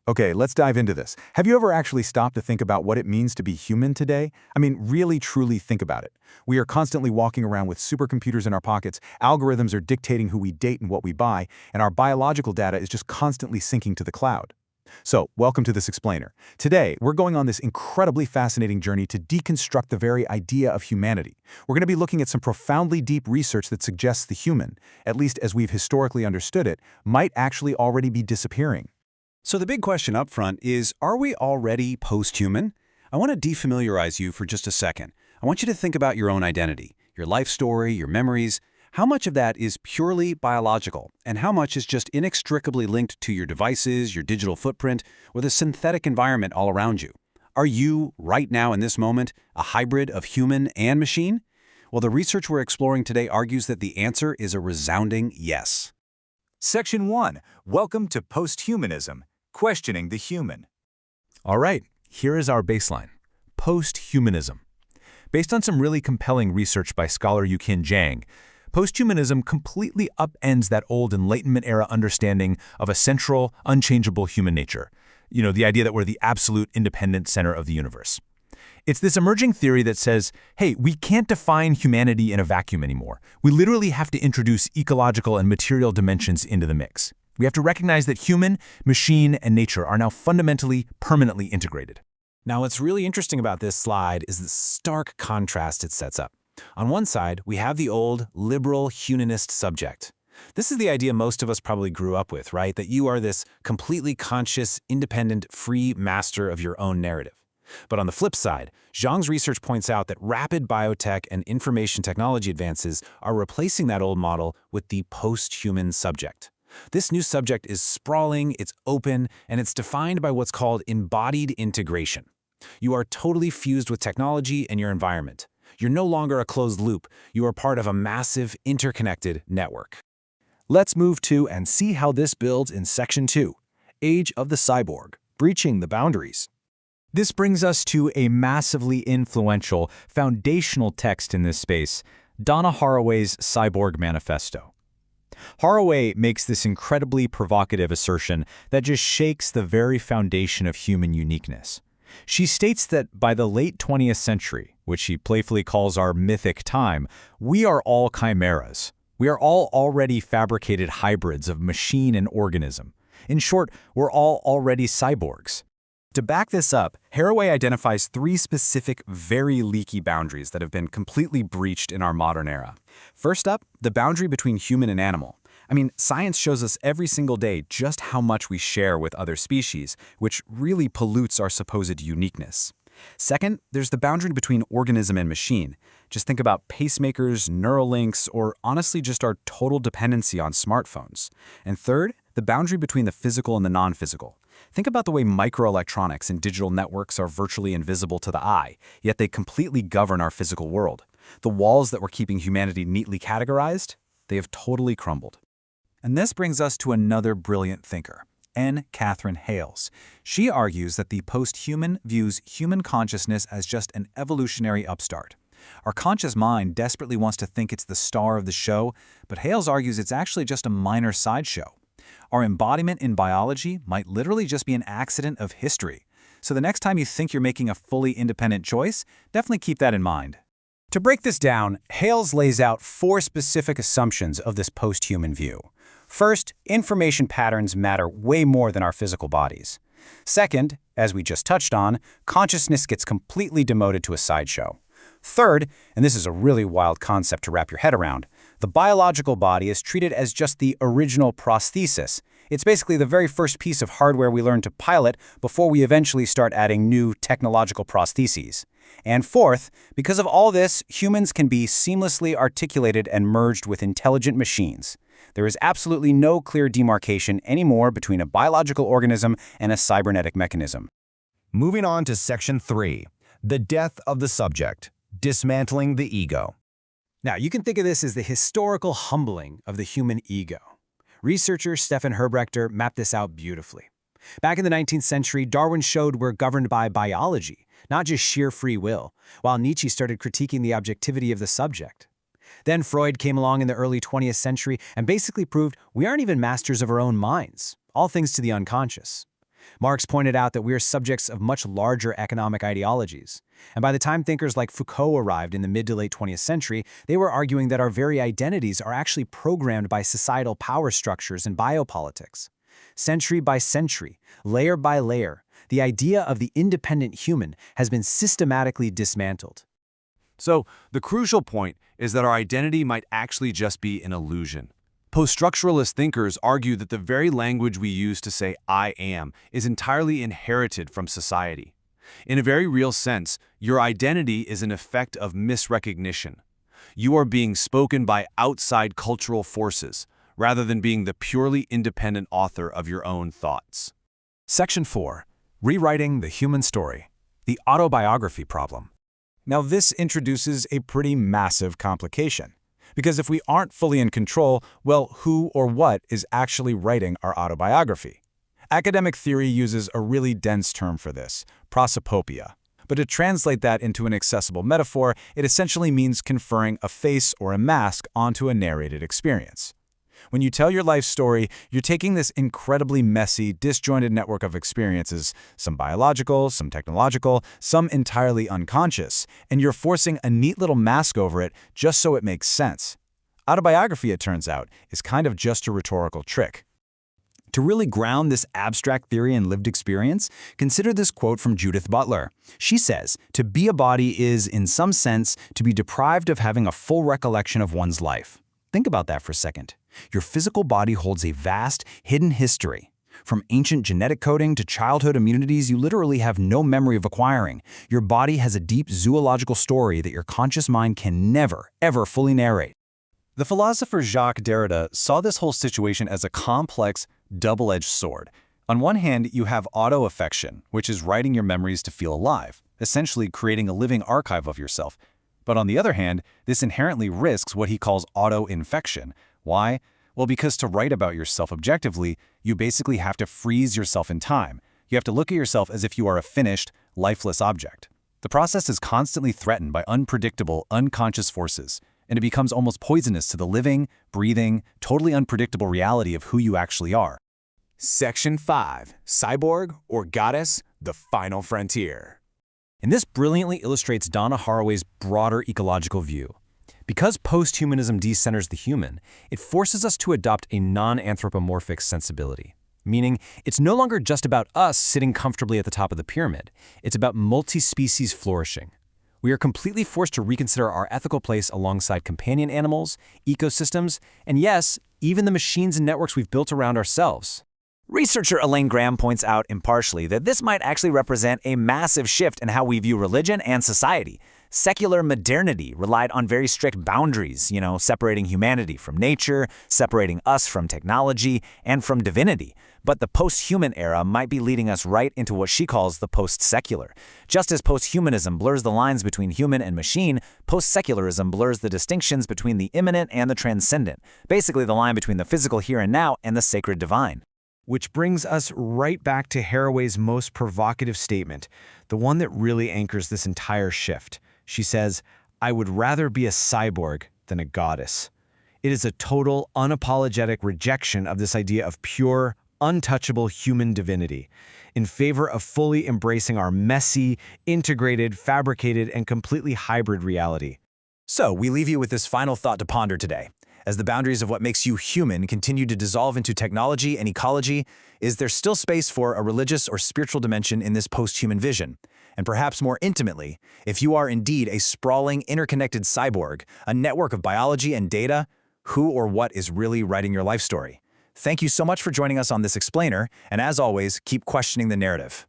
Okay, let's dive into this. Have you ever actually stopped to think about what it means to be human today? I mean, really, truly think about it. We are constantly walking around with supercomputers in our pockets, algorithms are dictating who we date and what we buy, and our biological data is just constantly syncing to the cloud. So, welcome to This Explainer. Today, we're going on this incredibly fascinating journey to deconstruct the very idea of humanity. We're going to be looking at some profoundly deep research that suggests the human, at least as we've historically understood it, might actually already be disappearing. So the big question up front is, are we already post-human? I want to defamiliarize you for just a second. I want you to think about your own identity, your life story, your memories. How much of that is purely biological, and how much is just inextricably linked to your devices, your digital footprint, or the synthetic environment all around you? Are you, right now in this moment, a hybrid of human and machine? Well, the research we're exploring today argues that the answer is a resounding yes. Section 1. Welcome to Posthumanism. Questioning the human. All right, here is our baseline. Posthumanism. Based on some really compelling research by scholar Yuqin Zhang, posthumanism completely upends that old Enlightenment-era understanding of a central, unchangeable human nature. You know, the idea that we're the absolute independent center of the universe. It's this emerging theory that says, hey, we can't define humanity in a vacuum anymore. We literally have to introduce ecological and material dimensions into the mix. We have to recognize that human, machine, and nature are now fundamentally, permanently integrated. Now, what's really interesting about this slide is the stark contrast it sets up. On one side, we have the old, liberal, humanist subject. This is the idea most of us probably grew up with, right? That you are this completely conscious, independent, free master of your own narrative. But on the flip side, Zhang's research points out that rapid biotech and information technology advances are replacing that old model with the post-human subject. This new subject is sprawling, it's open, and it's defined by what's called embodied integration. You are totally fused with technology and your environment. You're no longer a closed loop. You are part of a massive, interconnected network. Let's move to and see how this builds in Section 2, Age of the Cyborg, Breaching the Boundaries. This brings us to a massively influential, foundational text in this space, Donna Haraway's Cyborg Manifesto. Haraway makes this incredibly provocative assertion that just shakes the very foundation of human uniqueness. She states that by the late 20th century, which she playfully calls our mythic time, we are all chimeras. We are all already fabricated hybrids of machine and organism. In short, we're all already cyborgs. To back this up, Haraway identifies three specific, very leaky boundaries that have been completely breached in our modern era. First up, the boundary between human and animal. I mean, science shows us every single day just how much we share with other species, which really pollutes our supposed uniqueness. Second, there's the boundary between organism and machine. Just think about pacemakers, neural links, or honestly just our total dependency on smartphones. And third, the boundary between the physical and the non-physical. Think about the way microelectronics and digital networks are virtually invisible to the eye, yet they completely govern our physical world. The walls that were keeping humanity neatly categorized, they have totally crumbled. And this brings us to another brilliant thinker, N. Catherine Hayles. She argues that the post-human views human consciousness as just an evolutionary upstart. Our conscious mind desperately wants to think it's the star of the show, but Hayles argues it's actually just a minor sideshow. Our embodiment in biology might literally just be an accident of history. So the next time you think you're making a fully independent choice, definitely keep that in mind. To break this down, Hayles lays out 4 specific assumptions of this post-human view. First, information patterns matter way more than our physical bodies. Second, as we just touched on, consciousness gets completely demoted to a sideshow. Third, and this is a really wild concept to wrap your head around, the biological body is treated as just the original prosthesis. It's basically the very first piece of hardware we learn to pilot before we eventually start adding new technological prostheses. And fourth, because of all this, humans can be seamlessly articulated and merged with intelligent machines. There is absolutely no clear demarcation anymore between a biological organism and a cybernetic mechanism. Moving on to Section 3, The Death of the Subject, Dismantling the Ego. Now, you can think of this as the historical humbling of the human ego. Researcher Stefan Herbrechter mapped this out beautifully. Back in the 19th century, Darwin showed we're governed by biology, not just sheer free will, while Nietzsche started critiquing the objectivity of the subject. Then Freud came along in the early 20th century and basically proved we aren't even masters of our own minds, all things to the unconscious. Marx pointed out that we are subjects of much larger economic ideologies. And by the time thinkers like Foucault arrived in the mid to late 20th century, they were arguing that our very identities are actually programmed by societal power structures and biopolitics. Century by century, layer by layer, the idea of the independent human has been systematically dismantled. So, the crucial point is that our identity might actually just be an illusion. Post-structuralist thinkers argue that the very language we use to say "I am" is entirely inherited from society. In a very real sense, your identity is an effect of misrecognition. You are being spoken by outside cultural forces, rather than being the purely independent author of your own thoughts. Section 4. Rewriting the Human Story. The Autobiography Problem. Now this introduces a pretty massive complication. Because if we aren't fully in control, well, who or what is actually writing our autobiography? Academic theory uses a really dense term for this, prosopopia. But to translate that into an accessible metaphor, it essentially means conferring a face or a mask onto a narrated experience. When you tell your life story, you're taking this incredibly messy, disjointed network of experiences, some biological, some technological, some entirely unconscious, and you're forcing a neat little mask over it just so it makes sense. Autobiography, it turns out, is kind of just a rhetorical trick. To really ground this abstract theory in lived experience, consider this quote from Judith Butler. She says, "To be a body is, in some sense, to be deprived of having a full recollection of one's life." Think about that for a second. Your physical body holds a vast, hidden history. From ancient genetic coding to childhood immunities you literally have no memory of acquiring. Your body has a deep zoological story that your conscious mind can never, ever fully narrate. The philosopher Jacques Derrida saw this whole situation as a complex, double-edged sword. On one hand, you have autoaffection, which is writing your memories to feel alive, essentially creating a living archive of yourself. But on the other hand, this inherently risks what he calls auto-infection. Why? Well, because to write about yourself objectively, you basically have to freeze yourself in time. You have to look at yourself as if you are a finished, lifeless object. The process is constantly threatened by unpredictable, unconscious forces, and it becomes almost poisonous to the living, breathing, totally unpredictable reality of who you actually are. Section 5. Cyborg or Goddess, the Final Frontier. And this brilliantly illustrates Donna Haraway's broader ecological view. Because posthumanism decenters the human, it forces us to adopt a non-anthropomorphic sensibility. Meaning, it's no longer just about us sitting comfortably at the top of the pyramid. It's about multi-species flourishing. We are completely forced to reconsider our ethical place alongside companion animals, ecosystems, and yes, even the machines and networks we've built around ourselves. Researcher Elaine Graham points out impartially that this might actually represent a massive shift in how we view religion and society. Secular modernity relied on very strict boundaries, separating humanity from nature, separating us from technology, and from divinity. But the post-human era might be leading us right into what she calls the post-secular. Just as post-humanism blurs the lines between human and machine, post-secularism blurs the distinctions between the immanent and the transcendent, basically the line between the physical here and now and the sacred divine. Which brings us right back to Haraway's most provocative statement, the one that really anchors this entire shift. She says, "I would rather be a cyborg than a goddess." It is a total, unapologetic rejection of this idea of pure, untouchable human divinity, in favor of fully embracing our messy, integrated, fabricated, and completely hybrid reality. So, we leave you with this final thought to ponder today. As the boundaries of what makes you human continue to dissolve into technology and ecology, is there still space for a religious or spiritual dimension in this post-human vision? And perhaps more intimately, if you are indeed a sprawling, interconnected cyborg, a network of biology and data, who or what is really writing your life story? Thank you so much for joining us on this explainer, and as always, keep questioning the narrative.